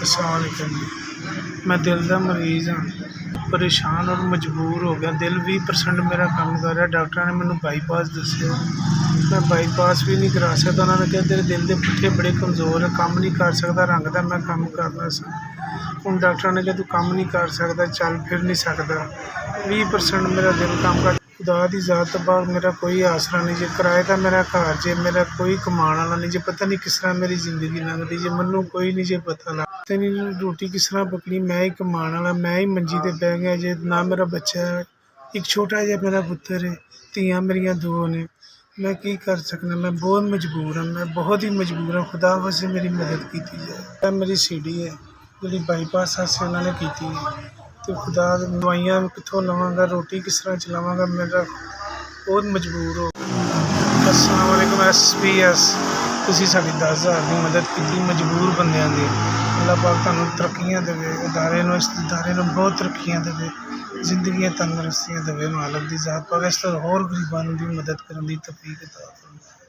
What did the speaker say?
अस्सलाम वालेकुम जी। मैं दिल का मरीज़ हाँ, परेशान और मजबूर हो गया। दिल 20% मेरा काम कर रहा। डॉक्टर ने मैंने बाईपास दसिया, मैं बाईपास भी नहीं करा सकता। उन्होंने कहा तेरे दिल के पुट्ठे बड़े कमज़ोर है, काम नहीं कर सकता। रंग का मैं काम करना सा, हूँ डॉक्टर ने कहा तू काम नहीं कर सकता, चल फिर नहीं सकता। 20% मेरा दिल काम कर। खुदा की ज़ात तो बाद मेरा कोई आसरा नहीं जे, किराए का मेरा घर जे, मेरा कोई कमाने वाला नहीं जे। पता नहीं किस तरह मेरी जिंदगी लंघती जे, मैनू कोई नहीं जे पता लगता नहीं रोटी किस तरह पकनी। मैं ही कमाने वाला, मैं ही मंजी ते पै गया जे। ना मेरा बच्चा है, एक छोटा जिहा मेरा पुत्तर है, धियां मेरियां 2 ने। मैं की कर सकना, मैं बहुत मजबूर हाँ, मैं बहुत ही मजबूर हाँ। खुदा वास्ते मेरी मदद की जाए। मेरी सीढ़ी है जी बाईपास वास्ते उन्होंने की, तो खुदा दवाइयां कितों लवांगा, रोटी किस तरह चलावांगा, मेरा बहुत मजबूर हो। अस्सलाम वालेकुम SPS, तुसीं साडी 10,000 की मदद की मजबूर बंदियां दी। अल्लाह पाक तुहानूं तरक्कियां देवे, इदारे नूं इस इदारे नूं बहुत तरक्कियां देवे, जिंदगियां तंदरुस्तियां देवे। मालक दी ज़ात पाक इस तरह होर गरीबां दी मदद करन दी तौफीक अता फरमाए।